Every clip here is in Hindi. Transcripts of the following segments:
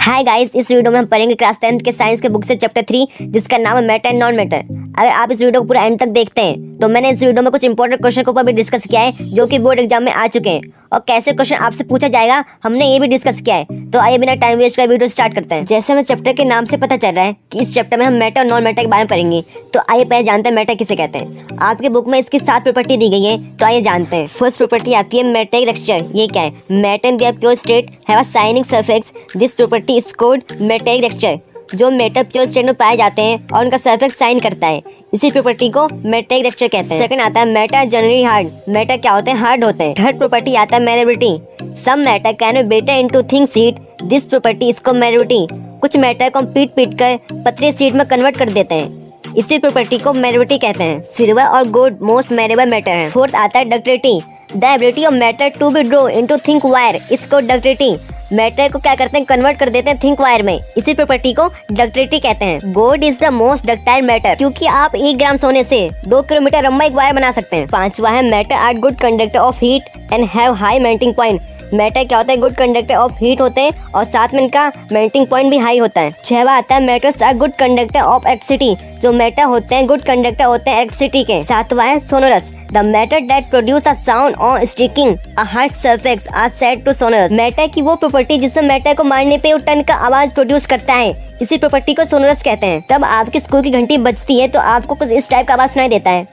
हाय गाइस, इस वीडियो में हम पढ़ेंगे क्लास 10th के साइंस के बुक से चैप्टर 3 जिसका नाम है मैटर एंड नॉन मैटर। अगर आप इस वीडियो को पूरा एंड तक देखते हैं तो मैंने इस वीडियो में कुछ इंपॉर्टेंट क्वेश्चन के ऊपर भी डिस्कस किया है जो कि बोर्ड एग्जाम में आ चुके हैं और कैसे क्वेश्चन आपसे पूछा जाएगा हमने ये भी डिस्कस किया है। तो आइए बिना टाइम वेस्ट कर वीडियो स्टार्ट करते हैं। जैसे हमें चैप्टर के नाम से पता चल रहा है कि इस चैप्टर में हम मैटर और नॉन मैटर के बारे में पढ़ेंगे, तो आइए पहले जानते हैं मैटर किसे कहते हैं। आपके बुक में इसकी 7 प्रॉपर्टी दी गई है, तो आइए जानते हैं। फर्स्ट प्रॉपर्टी आती है मैटेरिक टेक्सचर। ये क्या है? Matter in their pure state have a shining surface. This property is called metallic texture. जो मेटल प्योर स्टेट में पाए जाते हैं और उनका सरफेस शाइन करता है, इसी प्रॉपर्टी को मैटेरिक टेक्सचर कहते हैं। सेकंड आता है मैटर जनरली हार्ड। मैटर क्या होते हैं? हार्ड होते हैं। थर्ड प्रॉपर्टी आता है malleability. Some matter can be broken into thin sheet. This property इसको मैलेबिलिटी। कुछ मैटर को हम पीट कर पतले शीट में कन्वर्ट कर देते हैं, इसी प्रॉपर्टी को मैलेबिलिटी कहते हैं। सिल्वर और गोल्ड मोस्ट मैलेबल मैटर है। फोर्थ आता है ductility. The ability of matter to be draw into thick wire इसको डक्टिलिटी। मैटर को क्या करते हैं? कन्वर्ट कर देते हैं थिक वायर में, इसी प्रॉपर्टी को डक्टिलिटी कहते हैं। Gold is the most ductile matter, क्योंकि आप 1 ग्राम सोने से 2 किलोमीटर लंबा एक वायर बना सकते हैं। पांचवा है matter are good conductor of heat and have high melting point. Matter क्या होता है? गुड कंडक्टर ऑफ हीट होते हैं और साथ में इनका मेल्टिंग पॉइंट भी हाई होता है। छठवा आता है matters are good conductor of electricity. जो मैटर होते हैं गुड कंडक्टर होते हैं इलेक्ट्रिसिटी के। सातवां है sonorous. The matter that produce a sound on striking a hard surface are said to sonorous। Matter की वो प्रॉपर्टी जिसमें मैटर को मारने पे टन का आवाज प्रोड्यूस करता है, इसी प्रॉपर्टी को सोनोरस कहते हैं। तब आपकी स्कूल की घंटी बजती है तो आपको कुछ इस टाइप का आवाज सुनाई देता है,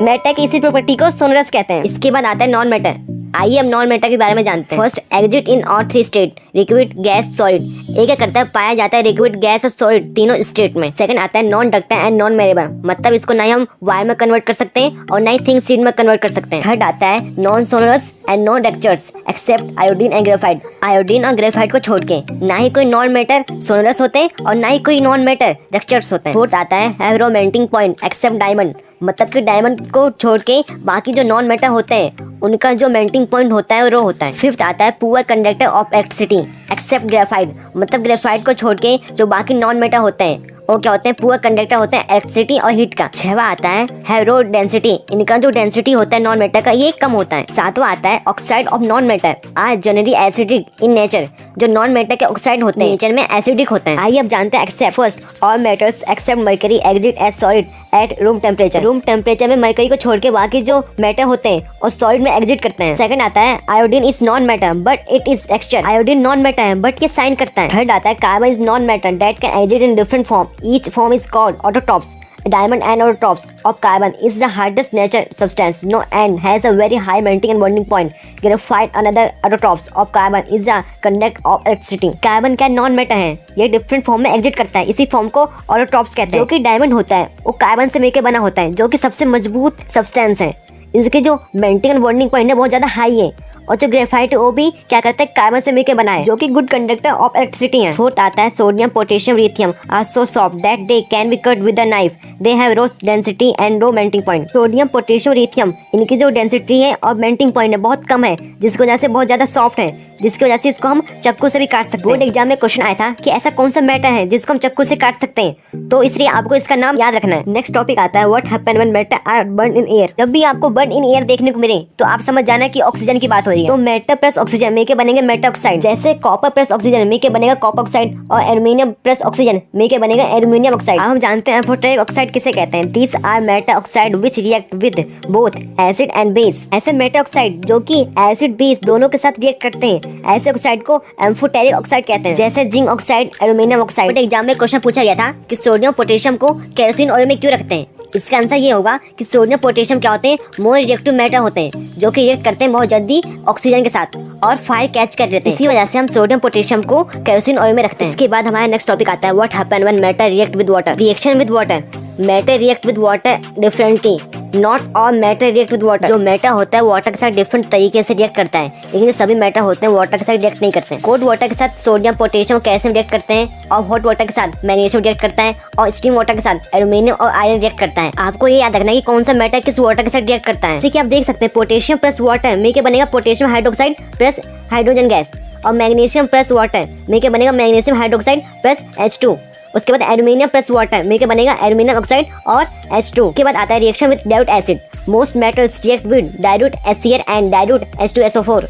मैटर की इसी प्रॉपर्टी को सोनोरस कहते हैं। इसके बाद आता है नॉन मैटर। आइए हम नॉन मैटर के बारे में जानते हैं। फर्स्ट, एग्जिट इन और 3 स्टेट, लिक्विड, गैस, सॉलिड। एक क्या करता है? पाया जाता है लिक्विड, गैस और सॉलिड तीनों स्टेट में। सेकंड आता है नॉन डक्टाइल एंड नॉन मेरेबल, मतलब इसको ना ही हम वायर में कन्वर्ट कर सकते हैं और ना ही थिन शीट में कन्वर्ट कर सकते हैं। थर्ड आता है non sonorous and non ductile except iodine and graphite. Iodine और ग्रेफाइट को छोड़ के ना ही कोई नॉन मैटर सोनोरस होते हैं और ना ही कोई नॉन मैटर डक्चर्स होते हैं। फोर्थ आता है have no melting point except diamond, मतलब कि डायमंड को छोड़ के बाकी जो नॉन मैटर होते हैं उनका जो मेल्टिंग पॉइंट होता है वो होता है। फिफ्थ आता है poor conductor of electricity except graphite, मतलब ग्रेफाइट को छोड़ के जो बाकी नॉन मैटर होते हैं वो क्या होते हैं? पुअर कंडक्टर होते हैं इलेक्ट्रिसिटी और हीट का। छठवां आता है हैव लो डेंसिटी, इनका जो डेंसिटी होता है नॉन मैटर का ये कम होता है। सातवां आता है oxide of non metal are generally acidic in nature. जो नॉन मैटर के ऑक्साइड होते हैं नेचर में एसिडिक होते हैं। आइए अब जानते हैं except. First, all metals except mercury exist as solid at room temperature. Room temperature में मरकरी को छोड़ के बाकी जो मैटर होते हैं और सॉलिड में एग्जिट करते हैं। सेकंड आता है iodine is non matter but it is texture. Iodine non matter है बट ये साइन करता है। थर्ड आता है carbon is non matter that can exit in different form, each form is called autotrophs. Diamond and autotrophs of carbon is the hardest nature substance no and has a very high melting and bonding point. Graphite another autotrophs of carbon is the conductor of electricity. Carbon का नॉन मैटर है, ये डिफरेंट फॉर्म में एग्जिट करता है, इसी फॉर्म को ऑटोट्रॉप्स कहते हैं। जो कि डायमंड होता है वो कार्बन से मिलकर बना होता है, जो कि सबसे मजबूत सब्सटेंस है। इसके जो मेल्टिंग एंड बॉन्डिंग पॉइंट है बहुत ज्यादा हाई है और जो ग्रेफाइट है वो भी क्या करता है? कार्बन से मिलकर बना है, जो कि गुड कंडक्टर ऑफ इलेक्ट्रिसिटी है। फोर्थ आता है sodium potassium lithium are so soft that they can be cut with a knife. They have low density and low melting point. Sodium potassium lithium इनकी जो डेंसिटी है और मेल्टिंग पॉइंट है बहुत कम है, जिसकी वजह से बहुत ज्यादा सॉफ्ट है, जिसकी वजह से इसको हम चाकू से भी काट सकते हैं। बोर्ड एग्जाम में क्वेश्चन आया था कि ऐसा कौन सा मैटर है जिसको हम चाकू से काट सकते हैं, तो इसलिए आपको इसका नाम याद रखना है। नेक्स्ट टॉपिक आता है what happen when metal are burn in air. जब भी आपको बर्न इन एयर देखने को मिले तो आप समझ जाना कि ऑक्सीजन की बात हो रही है। तो मैटर प्लस ऑक्सीजन मिलकर बनेंगे मेटल ऑक्साइड। जैसे कॉपर प्लस ऑक्सीजन मिलकर बनेगा कॉपर ऑक्साइड और एल्युमिनियम प्लस ऑक्सीजन मिलकर बनेगा एल्युमिनियम ऑक्साइड। अब हम जानते हैं एम्फोटेरिक ऑक्साइड किसे कहते हैं। These are metal oxide which react with both acid and base. ऐसे मेटल ऑक्साइड जो कि एसिड बेस दोनों के साथ रिएक्ट करते हैं, ऐसे ऑक्साइड को एम्फोटेरिक ऑक्साइड कहते हैं। जैसे zinc oxide, aluminium oxide. Exam में क्वेश्चन पूछा गया था कि सोडियम पोटेशियम को केरोसिन ऑयल में क्यों रखते हैं। इसका आंसर ये होगा कि सोडियम पोटेशियम क्या होते हैं? मोर रिएक्टिव मैटर होते हैं, जो कि रिएक्ट करते हैं बहुत जल्दी ऑक्सीजन के साथ और फायर कैच कर लेते हैं। इसी वजह से हम सोडियम पोटेशियम को केरोसिन ऑयल में रखते हैं। इसके बाद हमारा नेक्स्ट टॉपिक आता है what happen when matter react with water. Reaction with water. Matter react with water differently, not all matter react with water. जो मैटर होता है वाटर के साथ डिफरेंट तरीके से रिएक्ट करता है, लेकिन जो सभी मैटर होते हैं वाटर के साथ रिएक्ट नहीं करते हैं। कोल्ड वाटर के साथ सोडियम पोटेशियम कैल्शियम रिएक्ट करते हैं और हॉट वाटर के साथ मैग्नीशियम रिएक्ट करता है और स्टीम वाटर के साथ एल्युमिनियम और आयरन रिएक्ट करता है। आपको ये याद रखना है कि कौन सा मैटर किस वाटर के साथ रिएक्ट करता है। जैसे कि आप देख सकते हैं पोटेशियम प्लस वाटर मिलकर बनेगा potassium hydroxide plus hydrogen gas और मैग्नीशियम प्लस वाटर मिलकर बनेगा मैग्नीशियम हाइड्रोक्साइड प्लस H2। उसके बाद एल्युमिनियम प्लस वाटर मिलकर बनेगा एल्युमिनियम ऑक्साइड और H2। के बाद आता है reaction with dilute acid. Most metals react with dilute HCl and dilute H2SO4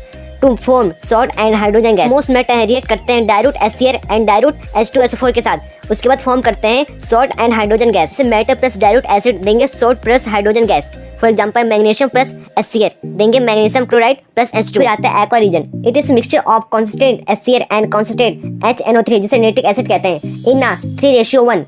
to form salt and hydrogen gas. Most metal react करते हैं dilute HCl and dilute H2SO4 के साथ, उसके बाद फॉर्म करते हैं salt and hydrogen gas. Metal plus dilute acid देंगे salt plus hydrogen gas. For example magnesium plus HCl देंगे मैग्नीशियम क्लोराइड प्लस H2। फिर आता है aqua regia. It is mixture of concentrate HCl and concentrate HNO3 जिसे नाइट्रिक एसिड कहते हैं in 3:1।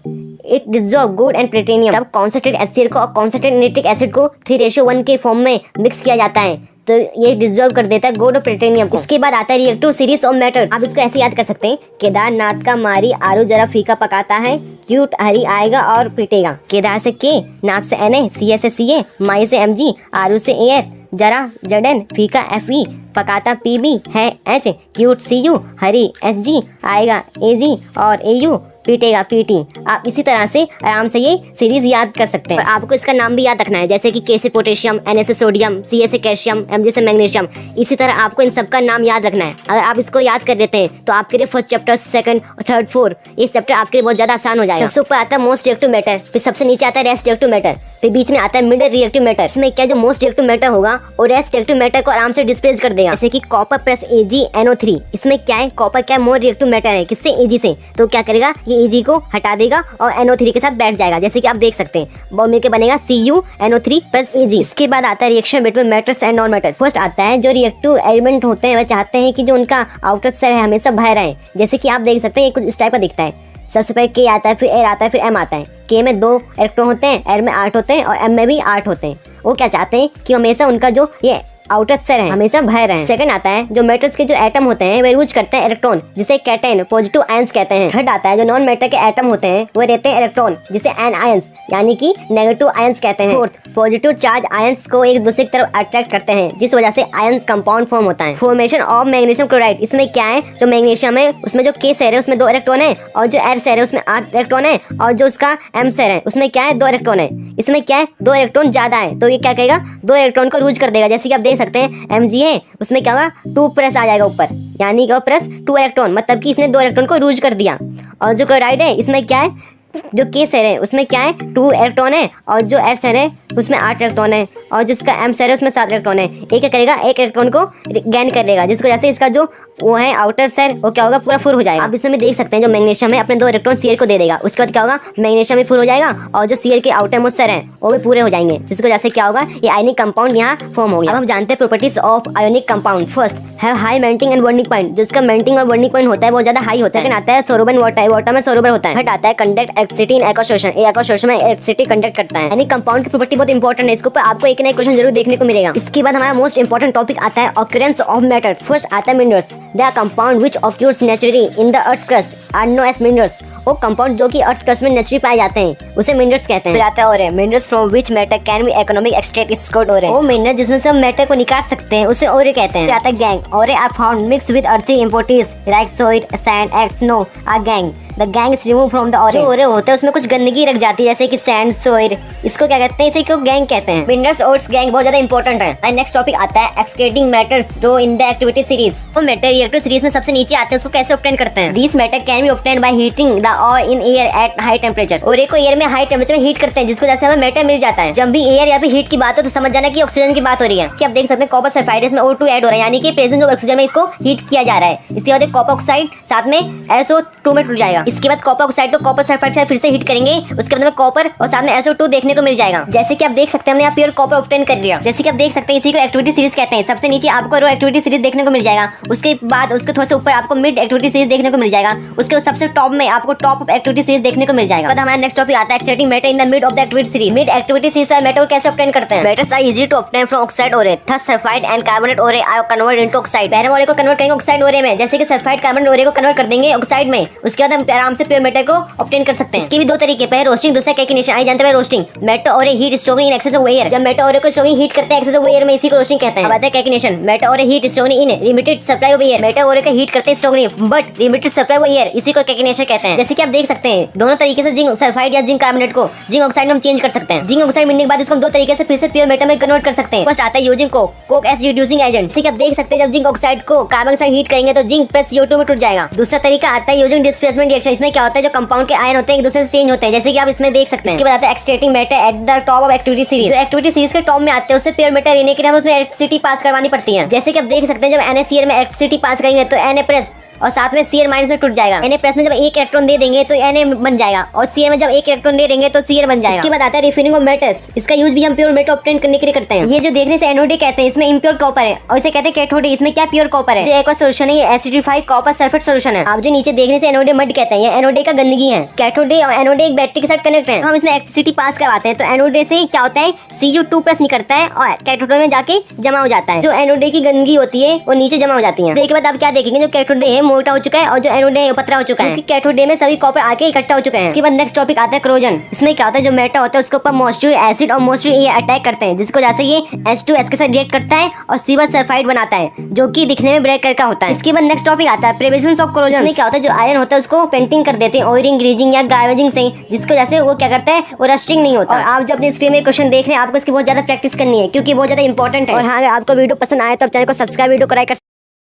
It dissolve gold and platinum. तब कॉन्सेंट्रेट HCl को और कॉन्सेंट्रेट नाइट्रिक एसिड को 3:1 के फॉर्म में मिक्स किया जाता है तो ये डिसॉल्व कर देता है गोल्ड और प्लेटिनियम को। इसके बाद आता है रिएक्टिव सीरीज ऑफ मेटल। आप इसको ऐसे याद कर सकते हैं, केदारनाथ का मारी आरू जरा फीका पकाता है, क्यूट हरी आएगा और पीटेगा। केदार से के, नाथ से Na, Ca से Ca, माई से Mg, आरू से Ar, जरा Zn, फीका Fe, पकाता Pb है H, क्यूट Cu, हरी Hg, आएगा Ag और Au, पीटेगा Pt। आप इसी तरह से आराम से ये सीरीज याद कर सकते हैं। और आपको इसका नाम भी याद रखना है, जैसे कि K से पोटेशियम, Na से सोडियम, Ca से कैल्शियम, Mg से मैग्नीशियम। इसी तरह आपको इन सब का नाम याद रखना है। अगर आप इसको याद कर लेते हैं तो आपके लिए first chapter, second, third, fourth ये चैप्टर आपके लिए बहुत ज्यादा आसान हो जाएगा। सबसे ऊपर आता है मोस्ट रिएक्टिव मैटर, फिर सबसे नीचे आता है रेस्ट रिएक्टिव मैटर, फिर बीच में आता है मिड रिएक्टिव मैटर। इसमें क्या जो मोस्ट रिएक्टिव मैटर होगा और रेस्ट रिएक्टिव मैटर को आराम से डिस्प्लेस कर देगा। जैसे कि कॉपर प्लस AgNO3, इसमें क्या है, कॉपर क्या मोर रिएक्टिव मैटर है, किससे, Ag से। तो क्या करेगा, ये Ag को हटा देगा और NO3 के साथ बैठ जाएगा, जैसे कि आप देख सकते हैं। वो मिलकर बनेगा CuNO3 प्लस Ag। इसके बाद आता है reaction between metals and non metals. First आता है जो रिएक्टिव एलिमेंट होते हैं वह चाहते हैं कि जो उनका आउटर सेल है हमेशा बाहर रहे। जैसे कि आप देख सकते हैं ये कुछ इस टाइप का दिखता है। सबसे पहले K आता है, फिर R आता है, फिर M आता है। K में 2 इलेक्ट्रॉन होते हैं, R में 8 होते हैं और M में भी 8 होते हैं। वो क्या चाहते हैं कि हमेशा उनका जो ये आउटर सेल है हमेशा बाहर रहे। सेकंड आता है जो मेटल्स के जो एटम होते हैं वे यूज करते हैं इलेक्ट्रॉन, जिसे कैटायन पॉजिटिव आयंस कहते हैं। थर्ड आता है जो नॉन मेटल के एटम होते हैं वो रहते हैं इलेक्ट्रॉन, जिसे एन आयंस यानी कि नेगेटिव आयंस कहते हैं। फोर्थ पॉजिटिव चार्ज आयंस को एक दूसरे की तरफ अट्रैक्ट करते हैं, जिस वजह से आयन कंपाउंड फॉर्म होता है। Formation of magnesium chloride. इसमें क्या है, जो मैग्नीशियम है उसमें जो K शेयर है उसमें 2 इलेक्ट्रॉन है और जो R शेयर है उसमें 8 इलेक्ट्रॉन है और जो उसका M शेयर है उसमें क्या है 2 इलेक्ट्रॉन है। इसमें क्या है 2 इलेक्ट्रॉन ज्यादा है तो ये क्या करेगा 2 इलेक्ट्रॉन को यूज कर देगा। जैसे कि आप देख सकते हैं Mg है उसमें क्या होगा 2 प्लस आ जाएगा ऊपर, यानी कि प्लस 2 इलेक्ट्रॉन, मतलब कि इसने 2 इलेक्ट्रॉन को यूज कर दिया। और जो क्लोराइड है इसमें क्या है, जो K शेयर है उसमें क्या है 2 इलेक्ट्रॉन है और जो R शेयर है उसमें 8 इलेक्ट्रॉन है और जिसका M शेयर है उसमें 7 इलेक्ट्रॉन है। ये क्या करेगा, एक इलेक्ट्रॉन को गेन कर लेगा, जिसको जैसे इसका जो वो है आउटर शेयर वो क्या होगा पूरा फुल हो जाएगा। आप इसमें भी देख सकते हैं जो मैग्नीशियम है अपने 2 इलेक्ट्रॉन Cl को दे देगा, उसके बाद क्या होगा मैग्नीशियम भी फुल हो जाएगा और जो Cl के आउटर मोस्ट शेयर है वो भी पूरे हो जाएंगे, जिसको जैसे क्या होगा ये आयनिक कंपाउंड यहाँ फॉर्म हो गया। अब हम जानते हैं properties of ionic compound. First है high melting and bonding point, जिसका मेल्टिंग और बॉन्डिंग पॉइंट होता है बहुत ज्यादा हाई होता है। आता है सोलबल वाटर, वाटर में सोलबल होता है। थर्ड आता है conduct electricity in aqua solution, aqua solution में इलेक्ट्रिसिटी कंडक्ट करता है। यानी कंपाउंड की प्रॉपर्टी बहुत इंपॉर्टेंट है, इसके ऊपर आपको एक ना एक क्वेश्चन जरूर देखने को मिलेगा। इसके बाद हमारा मोस्ट इंपॉर्टेंट टॉपिक आता है ऑकरेंस ऑफ मैटर। फर्स्ट आता है minerals, the compound which occurs naturally in the earth crust are known as minerals। वो कंपाउंड जो कि अर्थ क्रस्ट में नेचुरली पाए जाते हैं उसे मिनरल्स कहते हैं। फिर आता है ओरे, minerals from which matter can be economic extract is called ओरे। वो मिनरल जिसमें से हम मैटर को निकाल सकते हैं उसे ओरे कहते हैं। फिर आता है gangue, ore are found mix with earthy impurities like soil, sand, ex, known as gangue. The gangue is remove from the ore. जो ओरे होते हैं उसमें कुछ गंदगी रख जाती है जैसे कि सैंड, सोइड, इसको क्या कहते हैं, इसे क्यों गैंग कहते हैं। मिनरल्स और गैंग बहुत ज्यादा इंपॉर्टेंट है। एंड नेक्स्ट टॉपिक आता है extracting metals low in the activity series. वो मैटर रिएक्टिव सीरीज में सबसे नीचे आते हैं, उसको कैसे ऑब्टेन करते हैं। This metal can be obtain by heating the ore in air at high temperature. Ore को एयर में हाई टेम्परेचर में हीट करते हैं, जिसको जैसे हमें मैटर मिल जाता है। जब भी एयर या फिर हीट की बात हो तो समझ जाना कि ऑक्सीजन की बात हो रही है। कि आप देख सकते हैं कॉपर सल्फाइड इसमें O2 ऐड हो रहा है, यानी कि प्रेजेंस ऑफ ऑक्सीजन में इसको हीट किया जा रहा है। इसके बाद कॉपर ऑक्साइड साथ में SO2 में टूट जाएगा। इसके बाद कॉपर ऑक्साइड को कॉपर सल्फाइड से फिर से हीट करेंगे, उसके बाद में कॉपर और साथ में SO2 देखने को मिल जाएगा। जैसे कि आप देख सकते हैं हमने यहाँ प्योर कॉपर ऑब्टेन कर लिया। जैसे कि आप देख सकते हैं इसी को एक्टिविटी सीरीज कहते हैं। सबसे नीचे आपको रो एक्टिविटी सीरीज देखने को मिल जाएगा, उसके बाद उसके थोड़ा सा ऊपर आपको मिड एक्टिविटी सीरीज देखने को मिल जाएगा, उसके सबसे टॉप में आपको टॉप एक्टिविटी सीरीज देखने को मिल जाएगा। बाद हमारा नेक्स्ट टॉपिक आता है extracting metal in the mid of the activity series. Mid activity series से मैटर को कैसे ऑब्टेन करते हैं। Metals are easy to obtain from oxide ore, thus sulphide and carbonate ore are convert into oxide. पहले ओरे को कन्वर्ट करेंगे ऑक्साइड ओरे में, जैसे कि सल्फाइड कार्बोनेट ओरे को कन्वर्ट कर देंगे ऑक्साइड में, उसके बाद हम आराम से प्योर मैटर को ऑब्टेन कर सकते हैं। इसके भी 2 तरीके, पहले रोस्टिंग, दूसरा कैकिनेशन। आई जानते हैं रोस्टिंग, मैटर ओरे heat storing in excess of air. जब मैटर ओरे को स्टोरिंग हीट करते हैं एक्सेस ऑफ एयर में, इसी को रोस्टिंग कहते हैं। अब आता है कैकिनेशन, मैटर ओरे heat storing in limited supply of air. Matter ओरे को हीट करते हैं storing but limited supply of air, इसी को कैकिनेशन कहते हैं। जैसे कि आप देख सकते हैं दोनों तरीके से जिंक सल्फाइड या जिंक कार्बोनेट को जिंक ऑक्साइड में हम चेंज कर सकते हैं। जिंक ऑक्साइड मिलने के बाद इसको हम 2 तरीके से फिर से प्योर मैटर में कन्वर्ट कर सकते हैं। फर्स्ट आता है using coke as reducing agent. जैसे कि आप देख सकते हैं जब जिंक ऑक्साइड को कार्बन से हीट करेंगे तो जिंक प्लस CO2 में टूट जाएगा। दूसरा तरीका आता है यूजिंग डिस्प्लेसमेंट रिएक्शन। रिएक्शन। इसमें क्या होता है, जो कंपाउंड के आयन होते हैं एक दूसरे से चेंज होते हैं, जैसे कि आप इसमें देख सकते हैं। इसके बाद आता है excreting matter at the top of activity series. जो एक्टिविटी सीरीज के टॉप में आते हैं उससे प्योर मैटर रहने के लिए हमें उसमें इलेक्ट्रिसिटी पास करवानी पड़ती है। जैसे कि आप देख सकते हैं जब NaCl में इलेक्ट्रिसिटी पास करेंगे तो Na+ और साथ में Cl- में टूट जाएगा। Na+ में जब एक इलेक्ट्रॉन दे देंगे तो Na बन जाएगा और Cl में जब एक इलेक्ट्रॉन दे देंगे तो Cl बन जाएगा। इसके बाद आता है रिफाइनिंग ऑफ मेटल्स। इसका यूज भी हम प्योर मेटल ऑब्टेन करने के लिए करते हैं। ये जो देखने से एनोडे कहते हैं, इसमें इम्प्योर कॉपर है और इसे कहते हैं कैथोडे। इसमें क्या प्योर कॉपर है। जो एक सोल्यूशन है ये एसिडिफाइड कॉपर सल्फेट सोल्यूशन है। आप जो नीचे देखने से एनोडे मड कहते हैं, ये एनोडे का गंदगी है। कैथोडे और एनोडे एक बैटरी के साथ कनेक्ट है। हम इसमें इलेक्ट्रिसिटी पास करवाते हैं तो एनोडे से क्या होता है, Cu2+ निकलता है और कैथोडे में जाके जमा हो जाता है। जो एनोडे की गंदगी होती है वो नीचे जमा हो जाती है। इसके बाद आप क्या देखेंगे, जो कैथोडे है मोटा हो चुका है और जो एनोडे है पतला हो चुका है, क्योंकि कैथोडे में सभी कॉपर आके इकट्ठा हो चुके हैं। इसके बाद नेक्स्ट टॉपिक आता है क्रोजन। इसमें क्या होता है, जो मेटल होता है उसके ऊपर मॉइस्चर एसिड और मॉइस्चर ये अटैक करते हैं, जिसको जैसे ये H2S के साथ रिएक्ट करता है और सिल्वर सल्फाइड बनाता है जो कि दिखने में ब्लैक कलर का होता है। इसके बाद नेक्स्ट टॉपिक आता है प्रिवेंशन ऑफ क्रोजन। इसमें क्या होता है, जो आयरन होता है उसको पेंटिंग कर देते हैं ऑयलिंग, ग्रीजिंग या गार्बेजिंग से, जिसको जैसे वो क्या करता है, वो रस्टिंग नहीं होता। और आप जो अपने स्क्रीन में क्वेश्चन देख रहे हैं आपको इसकी बहुत ज्यादा प्रैक्टिस करनी है क्योंकि बहुत ज्यादा इंपॉर्टेंट है। और हाँ, अगर आपको वीडियो पसंद आए तो आप चैनल को सब्सक्राइब वीडियो कराई कर